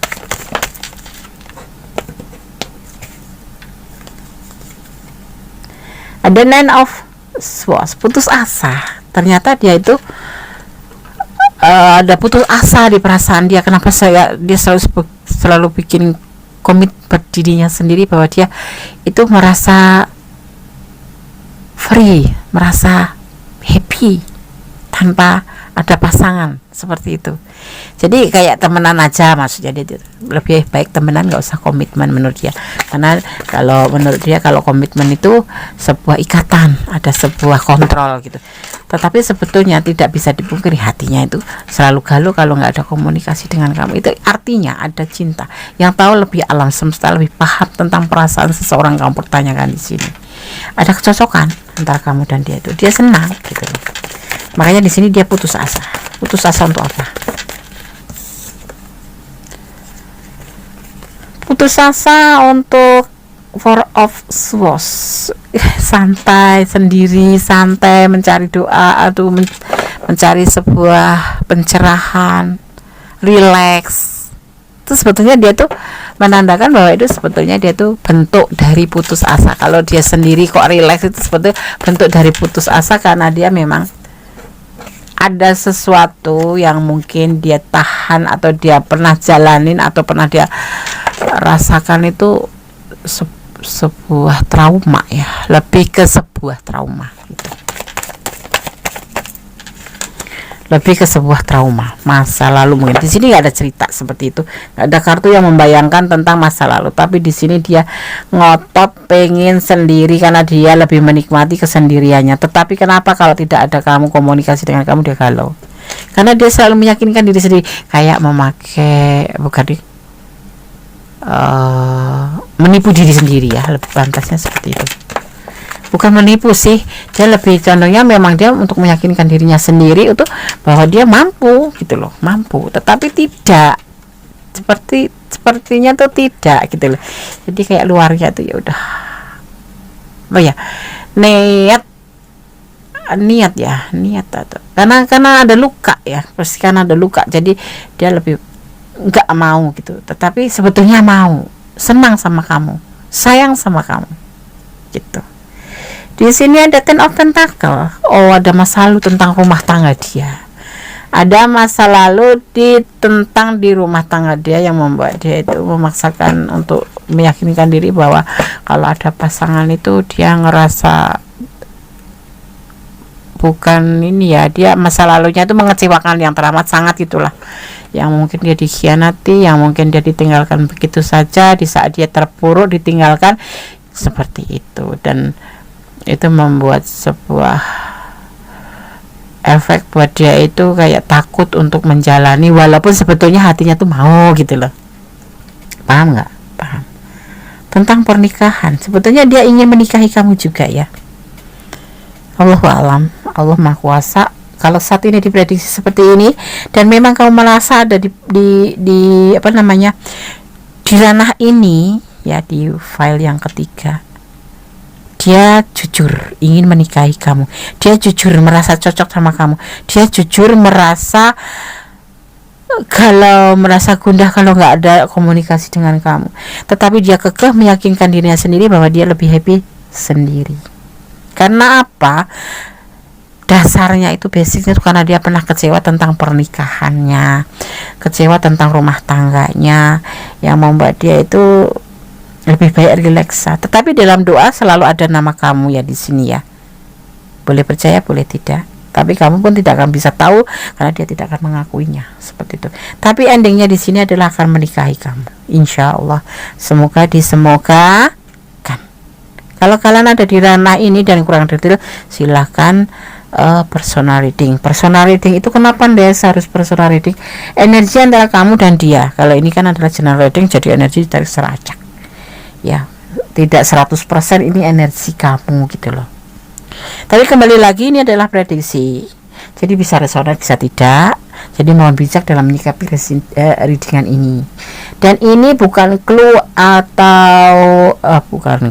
Ada Nine of Swords, putus asa. Ternyata dia itu ada putus asa di perasaan dia. Kenapa dia selalu bikin komit berdirinya sendiri, bahwa dia itu merasa free, merasa happy tanpa ada pasangan, seperti itu. Jadi kayak temenan aja, maksudnya dia lebih baik temenan, nggak usah komitmen menurut dia. Karena kalau menurut dia, kalau komitmen itu sebuah ikatan, ada sebuah kontrol gitu. Tetapi sebetulnya tidak bisa dipungkiri, hatinya itu selalu galau kalau nggak ada komunikasi dengan kamu. Itu artinya ada cinta yang tahu lebih alam semesta, lebih paham tentang perasaan seseorang kamu pertanyakan di sini. Ada kecocokan antara kamu dan dia, itu dia senang gitu. Makanya di sini dia putus asa. Putus asa untuk apa? Putus asa untuk Four of Swords. Santai sendiri, santai mencari doa, mencari sebuah pencerahan, relax. Itu sebetulnya dia tuh menandakan bahwa itu sebetulnya dia tuh bentuk dari putus asa. Kalau dia sendiri kok relax, itu sebetulnya bentuk dari putus asa, karena dia memang ada sesuatu yang mungkin dia tahan, atau dia pernah jalanin, atau pernah dia rasakan. Itu sebuah trauma ya, lebih ke sebuah trauma gitu. Lebih ke sebuah trauma masa lalu. Mungkin di sini nggak ada cerita seperti itu, nggak ada kartu yang membayangkan tentang masa lalu, tapi di sini dia ngotot pengen sendiri karena dia lebih menikmati kesendiriannya. Tetapi kenapa kalau tidak ada kamu, komunikasi dengan kamu, dia galau? Karena dia selalu meyakinkan diri sendiri, kayak memakai, bukan menipu diri sendiri ya, lebih pantasnya seperti itu. Bukan menipu sih, dia lebih condongnya memang dia untuk meyakinkan dirinya sendiri untuk bahwa dia mampu gitu loh, mampu. Tetapi tidak sepertinya tuh tidak gitu loh. Jadi kayak luarnya tuh ya udah, apa ya, niat atau karena ada luka ya, pasti karena ada luka. Jadi dia lebih nggak mau gitu, tetapi sebetulnya mau, senang sama kamu, sayang sama kamu gitu. Di sini ada Ten of Pentacle. Oh, ada masa lalu tentang rumah tangga dia. Ada masa lalu tentang di rumah tangga dia yang membuat dia itu memaksakan untuk meyakinkan diri bahwa kalau ada pasangan itu dia ngerasa bukan ini ya, dia masa lalunya itu mengecewakan yang teramat sangat gitulah. Yang mungkin dia dikhianati, yang mungkin dia ditinggalkan begitu saja di saat dia terpuruk, ditinggalkan seperti itu. Dan itu membuat sebuah efek buat dia itu kayak takut untuk menjalani walaupun sebetulnya hatinya tuh mau gitu loh. Paham nggak? Paham. Tentang pernikahan, sebetulnya dia ingin menikahi kamu juga ya. Allahu a'lam, Allah Maha Kuasa. Kalau saat ini diprediksi seperti ini dan memang kamu merasa ada di apa namanya, di ranah ini ya, di file yang ketiga, dia jujur ingin menikahi kamu, dia jujur merasa cocok sama kamu, dia jujur merasa kalau merasa gundah kalau nggak ada komunikasi dengan kamu, tetapi dia kekeh meyakinkan dirinya sendiri bahwa dia lebih happy sendiri. Karena apa? Dasarnya itu basicnya itu karena dia pernah kecewa tentang pernikahannya, kecewa tentang rumah tangganya, yang membuat dia itu lebih baik relaksa. Tetapi dalam doa selalu ada nama kamu ya di sini ya. Boleh percaya, boleh tidak. Tapi kamu pun tidak akan bisa tahu karena dia tidak akan mengakuinya seperti itu. Tapi endingnya di sini adalah akan menikahi kamu, insya Allah. Semoga disemogakan. Kalau kalian ada di ranah ini dan kurang detail, silahkan personal reading. Personal reading itu kenapa harus personal reading? Energi antara kamu dan dia. Kalau ini kan adalah general reading, jadi energi ditarik secara acak ya, tidak 100% ini energi kamu gitu loh. Tapi kembali lagi ini adalah prediksi, jadi bisa resonan bisa tidak. Jadi mohon bijak dalam menyikapi readingan ini. Dan ini bukan clue atau bukan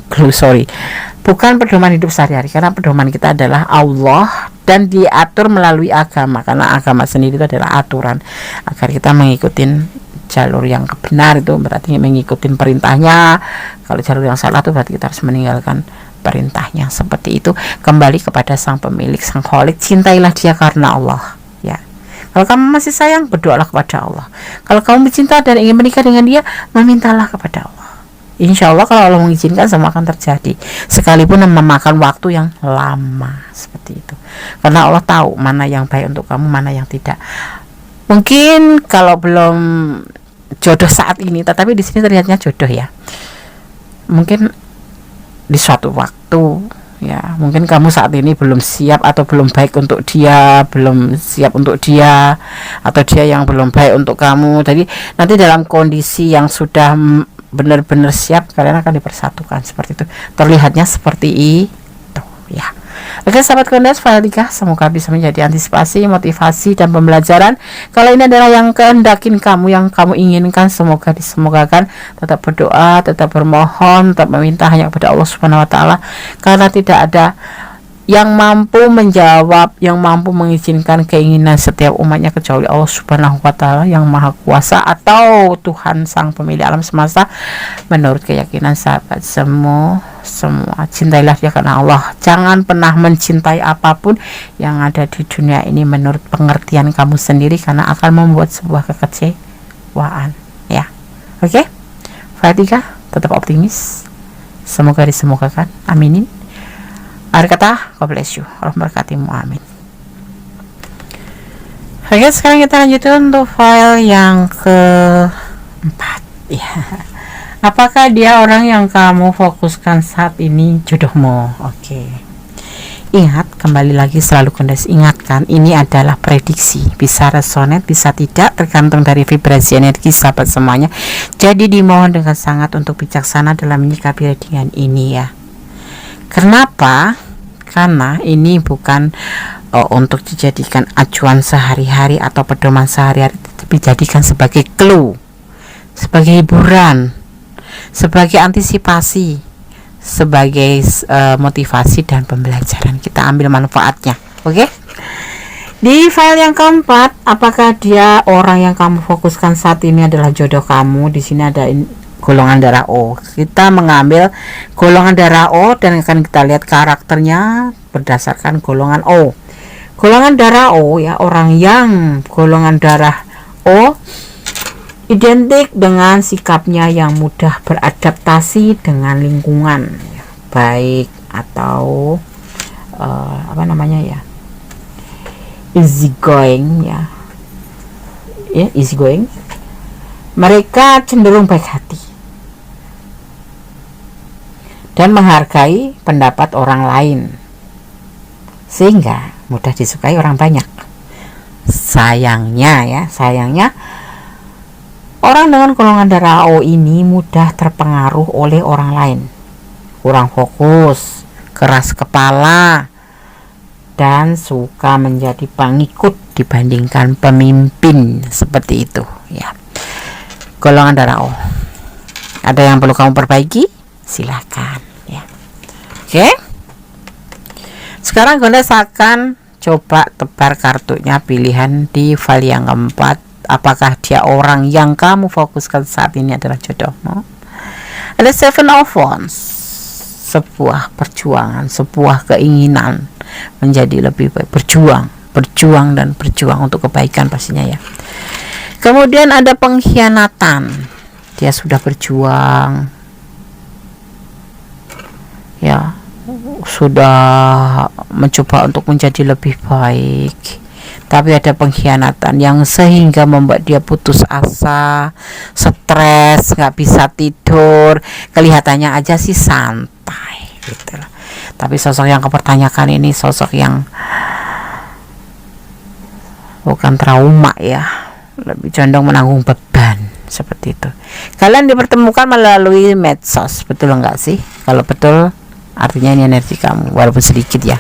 pedoman hidup sehari-hari, karena pedoman kita adalah Allah dan diatur melalui agama, karena agama sendiri itu adalah aturan agar kita mengikuti jalur yang benar. Itu berarti mengikuti perintahnya. Kalau jalur yang salah itu berarti kita harus meninggalkan perintahnya. Seperti itu. Kembali kepada sang pemilik, sang Khalik, cintailah dia karena Allah ya. Kalau kamu masih sayang, berdoalah kepada Allah. Kalau kamu mencinta dan ingin menikah dengan dia, memintalah kepada Allah. Insya Allah kalau Allah mengizinkan semua akan terjadi, sekalipun memakan waktu yang lama seperti itu. Karena Allah tahu mana yang baik untuk kamu, mana yang tidak. Mungkin kalau belum jodoh saat ini, tetapi di sini terlihatnya jodoh ya. Mungkin di suatu waktu ya, mungkin kamu saat ini belum siap atau belum baik untuk dia, belum siap untuk dia, atau dia yang belum baik untuk kamu. Jadi nanti dalam kondisi yang sudah benar-benar siap, kalian akan dipersatukan seperti itu. Terlihatnya seperti itu ya. Oke sahabat Kondas, file 3 semoga bisa menjadi antisipasi, motivasi, dan pembelajaran. Kalau ini adalah yang kehendakin kamu, yang kamu inginkan, semoga disemogakan. Tetap berdoa, tetap bermohon, tetap meminta hanya kepada Allah Subhanahu wa Ta'ala, karena tidak ada yang mampu menjawab, yang mampu mengizinkan keinginan setiap umatnya kecuali Allah Subhanahu wa Ta'ala yang Maha Kuasa atau Tuhan Sang Pemilik alam semesta. Menurut keyakinan sahabat semua, cintailah dia karena Allah. Jangan pernah mencintai apapun yang ada di dunia ini menurut pengertian kamu sendiri, karena akan membuat sebuah kekecewaan ya. Oke, Fatihah, tetap optimis, semoga disemogakan, aminin. Akhir kata, God bless you, Allah berkatimu, amin. Oke, sekarang kita lanjutkan untuk file yang keempat ya. Apakah dia orang yang kamu fokuskan saat ini jodohmu? Oke. Ingat, kembali lagi selalu Kondas ingatkan, ini adalah prediksi, bisa resonate, bisa tidak, tergantung dari vibrasi energi sahabat semuanya. Jadi dimohon dengan sangat untuk bijaksana dalam menyikapi readingan ini ya. Kenapa? Karena ini bukan untuk dijadikan acuan sehari-hari atau pedoman sehari-hari, tapi jadikan sebagai clue, sebagai hiburan, sebagai antisipasi, sebagai motivasi dan pembelajaran. Kita ambil manfaatnya. Oke? Di file yang keempat, apakah dia orang yang kamu fokuskan saat ini adalah jodoh kamu? Di sini ada golongan darah O. Kita mengambil golongan darah O dan akan kita lihat karakternya berdasarkan golongan O. Golongan darah O ya, orang yang golongan darah O identik dengan sikapnya yang mudah beradaptasi dengan lingkungan ya, baik atau easy going ya, easy going. Mereka cenderung baik hati dan menghargai pendapat orang lain, sehingga mudah disukai orang banyak. Sayangnya orang dengan golongan darah O ini mudah terpengaruh oleh orang lain, kurang fokus, keras kepala, dan suka menjadi pengikut dibandingkan pemimpin, seperti itu ya. Golongan darah O, ada yang perlu kamu perbaiki? Silahkan ya. Oke, sekarang Gondes akan coba tebar kartunya pilihan di file yang keempat. Apakah dia orang yang kamu fokuskan saat ini adalah jodohmu? Ada Seven of Wands, sebuah perjuangan, sebuah keinginan menjadi lebih baik, berjuang dan berjuang untuk kebaikan pastinya ya. Kemudian ada pengkhianatan, dia sudah berjuang ya, sudah mencoba untuk menjadi lebih baik, tapi ada pengkhianatan yang sehingga membuat dia putus asa, stres, nggak bisa tidur, kelihatannya aja sih santai gitu loh. Tapi sosok yang kepertanyakan ini sosok yang bukan trauma ya, lebih condong menanggung beban seperti itu. Kalian dipertemukan melalui medsos, betul nggak sih? Kalau betul, artinya ini energi kamu, walaupun sedikit ya,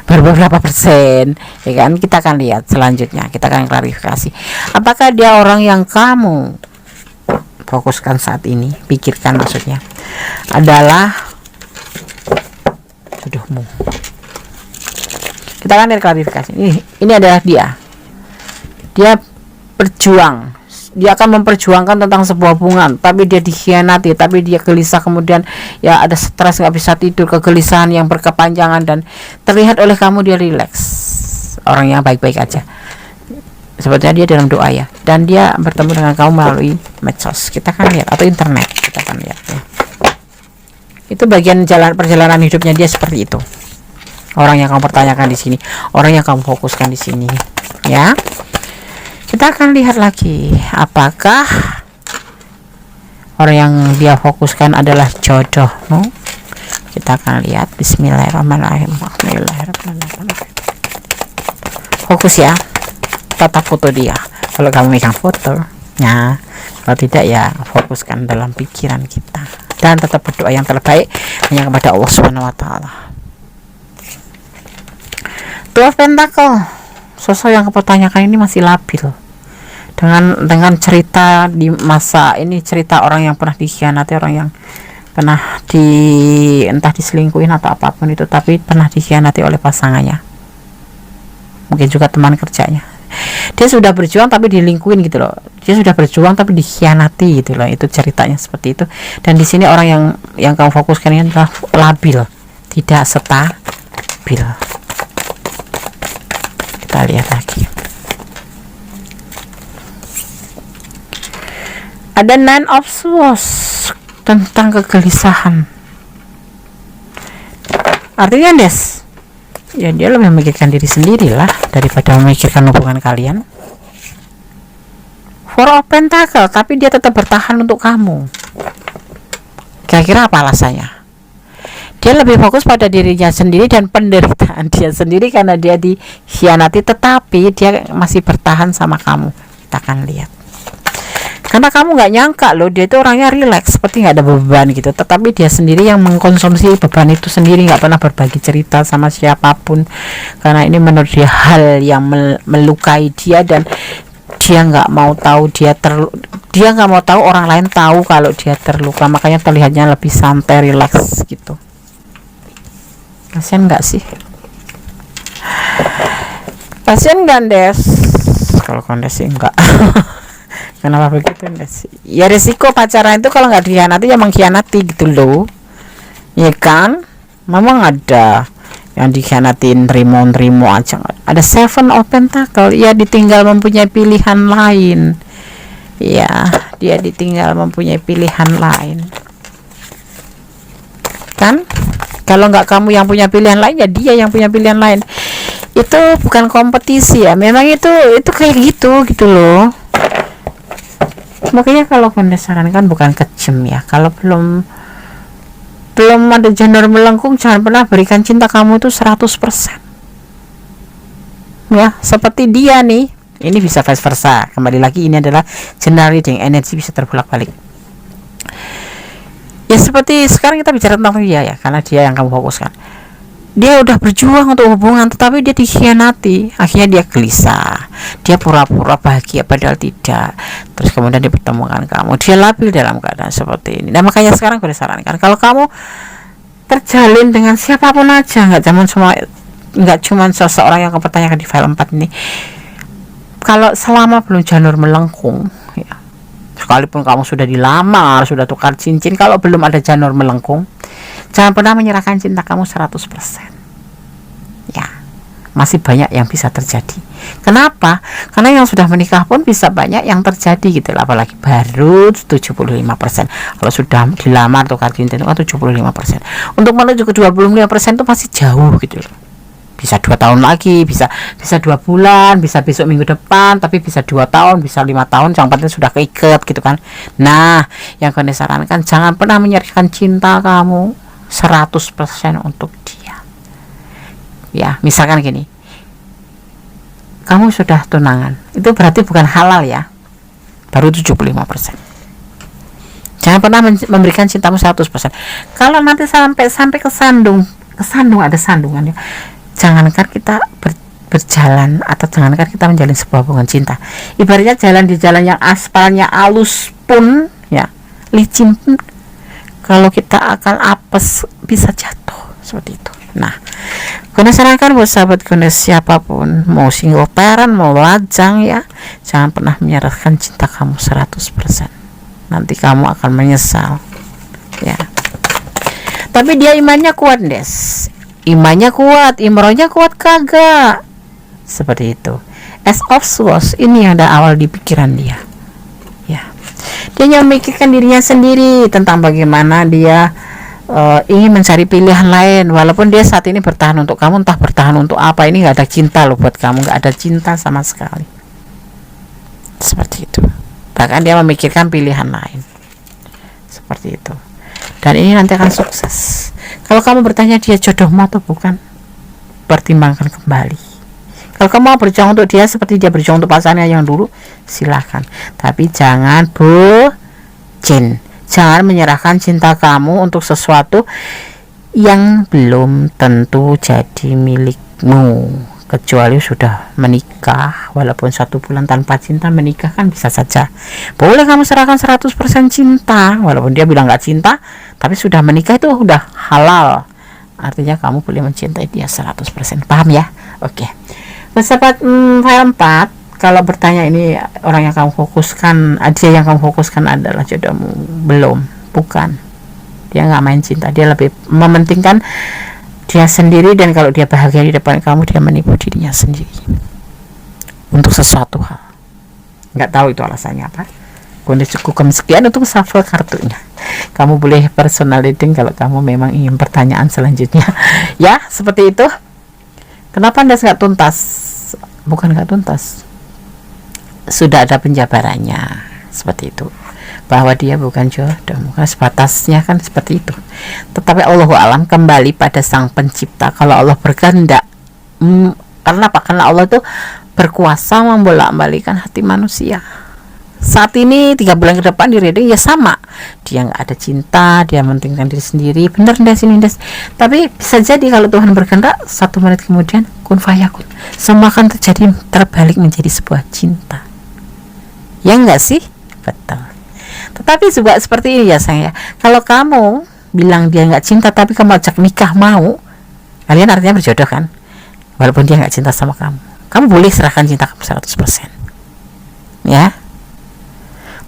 beberapa persen ya kan. Kita akan lihat selanjutnya, kita akan klarifikasi apakah dia orang yang kamu fokuskan saat ini, pikirkan maksudnya, adalah jodohmu. Kita akan lihat klarifikasi. Ini adalah dia berjuang, dia akan memperjuangkan tentang sebuah hubungan, tapi dia dikhianati, tapi dia gelisah, kemudian ya ada stres, nggak bisa tidur, kegelisahan yang berkepanjangan, dan terlihat oleh kamu dia rileks, orang yang baik-baik aja, sebetulnya dia dalam doa ya, dan dia bertemu dengan kamu melalui medsos. Kita akan lihat, atau internet, kita akan lihat ya. Itu bagian perjalanan hidupnya dia seperti itu. Orang yang kamu pertanyakan di sini, orang yang kamu fokuskan di sini ya. Kita akan lihat lagi apakah orang yang dia fokuskan adalah jodohmu. Kita akan lihat. Bismillahirrahmanirrahim. Fokus ya, tatap foto dia. Kalau kamu megang fotonya, kalau tidak ya fokuskan dalam pikiran kita, dan tetap berdoa yang terbaik hanya kepada Allah Subhanahu wa taala. Two of Pentacle, sosok yang kepertanyakan ini masih labil dengan cerita di masa ini, cerita orang yang pernah dikhianati, orang yang pernah entah diselingkuhin atau apapun itu, tapi pernah dikhianati oleh pasangannya, mungkin juga teman kerjanya. Dia sudah berjuang tapi dilingkuin gitu loh, dia sudah berjuang tapi dikhianati gitu loh, itu ceritanya seperti itu. Dan di sini orang yang kamu fokuskan ini adalah labil, tidak stabil. Kita lihat lagi. Ada Nine of Swords, tentang kegelisahan. Artinya Des, ya dia lebih memikirkan diri sendiri lah daripada memikirkan hubungan kalian. Four of Pentacle, tapi dia tetap bertahan untuk kamu. Kira-kira apa alasannya? Dia lebih fokus pada dirinya sendiri dan penderitaan dia sendiri karena dia dikhianati, tetapi dia masih bertahan sama kamu. Kita akan lihat. Karena kamu nggak nyangka loh, dia itu orangnya rileks, seperti nggak ada beban gitu, tetapi dia sendiri yang mengkonsumsi beban itu sendiri, nggak pernah berbagi cerita sama siapapun, karena ini menurut dia hal yang melukai dia, dan dia nggak mau tahu dia nggak mau tahu orang lain tahu kalau dia terluka, makanya terlihatnya lebih santai, rileks gitu. Kasian nggak sih? Kasian nggak Des? Kalau Kondes sih enggak. Kenapa begitu? Ya resiko pacaran itu kalau nggak dikhianati ya mengkhianati gitu loh, ya kan? Memang ada yang dikhianatin terima aja. Ada Seven of Pentacle, ya ditinggal mempunyai pilihan lain, ya dia ditinggal mempunyai pilihan lain kan. Kalau nggak kamu yang punya pilihan lain, ya dia yang punya pilihan lain. Itu bukan kompetisi ya, memang itu kayak gitu loh. Makanya kalau Kondes sarankan bukan kejem ya, kalau belum ada janur melengkung, jangan pernah berikan cinta kamu itu 100%. ya, seperti dia nih. Ini bisa vice versa. Kembali lagi, ini adalah general reading, energi bisa terbolak-balik. Ya seperti sekarang kita bicara tentang dia ya, karena dia yang kamu fokuskan. Dia udah berjuang untuk hubungan, tetapi dia dikhianati. Akhirnya dia gelisah, dia pura-pura bahagia padahal tidak. Terus kemudian dipertemukan kamu, dia labil dalam keadaan seperti ini. Nah makanya sekarang gue sarankan, kalau kamu terjalin dengan siapapun aja, nggak cuma seseorang yang kamu pertanyakan di file 4 ini, kalau selama belum janur melengkung ya, sekalipun kamu sudah dilamar, sudah tukar cincin, kalau belum ada janur melengkung, jangan pernah menyerahkan cinta kamu 100%. Ya, masih banyak yang bisa terjadi. Kenapa? Karena yang sudah menikah pun bisa banyak yang terjadi gitu, apalagi baru 75%. Kalau sudah dilamar tukar cincin itu kan 75%. Untuk menuju ke 25% itu masih jauh gitu loh. Bisa 2 tahun lagi, bisa 2 bulan, bisa besok minggu depan, tapi bisa 2 tahun, bisa 5 tahun, yang penting sudah keikat gitu kan. Nah, yang kau sarankan, jangan pernah menyerahkan cinta kamu 100% untuk dia. Ya, misalkan gini, kamu sudah tunangan, itu berarti bukan halal ya, baru 75%. Jangan pernah memberikan cintamu 100%. Kalau nanti sampai kesandung ada sandungan ya, jangankan kita berjalan, atau jangankan kita menjalin sebuah hubungan cinta, ibaratnya jalan di jalan yang aspalnya halus pun ya, licin pun, kalau kita akan apes bisa jatuh seperti itu. Nah, gue sarankan buat sahabat gue siapapun, mau single parent, mau lajang ya, jangan pernah menyerahkan cinta kamu 100%. Nanti kamu akan menyesal ya. Tapi dia imannya kuat, Des. Imannya kuat, imrohnya kuat kagak, seperti itu. As of Swords, ini ada awal di pikiran dia ya. Dia hanya memikirkan dirinya sendiri tentang bagaimana dia ingin mencari pilihan lain, walaupun dia saat ini bertahan untuk kamu, entah bertahan untuk apa. Ini nggak ada cinta loh buat kamu, nggak ada cinta sama sekali, seperti itu. Bahkan dia memikirkan pilihan lain, seperti itu. Dan ini nanti akan sukses. Kalau kamu bertanya dia jodohmu atau bukan, pertimbangkan kembali. Kalau kamu mau berjuang untuk dia seperti dia berjuang untuk pasangannya yang dulu, silahkan. Tapi jangan bucin. Jangan menyerahkan cinta kamu untuk sesuatu yang belum tentu jadi milikmu, kecuali sudah menikah. Walaupun 1 bulan tanpa cinta, menikah kan bisa saja. Boleh kamu serahkan 100% cinta, walaupun dia bilang gak cinta, tapi sudah menikah itu udah halal. Artinya kamu boleh mencintai dia 100%. Paham ya? Oke. Sahabat file 4, kalau bertanya ini orang yang kamu fokuskan, dia yang kamu fokuskan adalah jodohmu, belum, bukan. Dia nggak main cinta, dia lebih mementingkan dia sendiri, dan kalau dia bahagia di depan kamu, dia menipu dirinya sendiri untuk sesuatu hal. Nggak tahu itu alasannya apa. Kondisi cukup sekian untuk shuffle kartunya. Kamu boleh personal reading kalau kamu memang ingin pertanyaan selanjutnya. Ya, seperti itu. Kenapa Anda nggak tuntas? Bukan nggak tuntas, sudah ada penjabarannya, seperti itu, bahwa dia bukan jodoh, bukan sebatasnya kan seperti itu. Tetapi Allahu alam, kembali pada sang pencipta. Kalau Allah berkehendak, karena apa? Karena Allah itu berkuasa membolak-balikan hati manusia. Saat ini 3 bulan ke depan di reading ya sama, dia nggak ada cinta, dia mementingkan diri sendiri, bener Des ini Des. Tapi bisa jadi kalau Tuhan berkehendak, 1 menit kemudian kun fayakun, semua akan terjadi, terbalik menjadi sebuah cinta. Ya enggak sih? Betul. Tetapi juga seperti ini ya sayang ya, kalau kamu bilang dia nggak cinta tapi kamu ajak nikah, mau, kalian artinya berjodoh kan, walaupun dia nggak cinta sama kamu. Kamu boleh serahkan cinta kamu 100%, ya,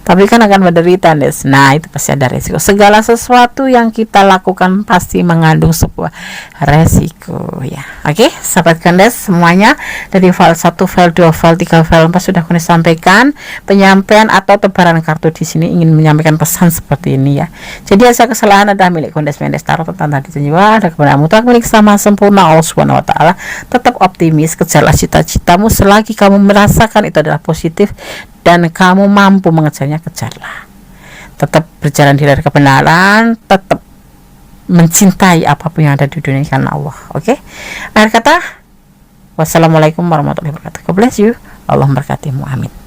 tapi kan akan menderita, Des. Nah, itu pasti ada resiko. Segala sesuatu yang kita lakukan pasti mengandung sebuah resiko ya. Oke, sahabat Kandes semuanya, dari file 1, file 2, file 3, file 4 sudah kami sampaikan. Penyampaian atau tebaran kartu di sini ingin menyampaikan pesan seperti ini ya. Jadi asal kesalahan adalah milik Kandes Mendes Tarot tentang tadi jiwa, ada kebenaran mutlak milik sama sempurna Allah Subhanahu wa taala. Tetap optimis, kejarlah cita-citamu selagi kamu merasakan itu adalah positif dan kamu mampu mengejarnya, kejarlah. Tetap berjalan di jalur kebenaran, tetap mencintai apapun yang ada di dunia karena Allah. Oke? Akhir kata, Wassalamualaikum warahmatullahi wabarakatuh. God bless you. Allah memberkatimu. Amin.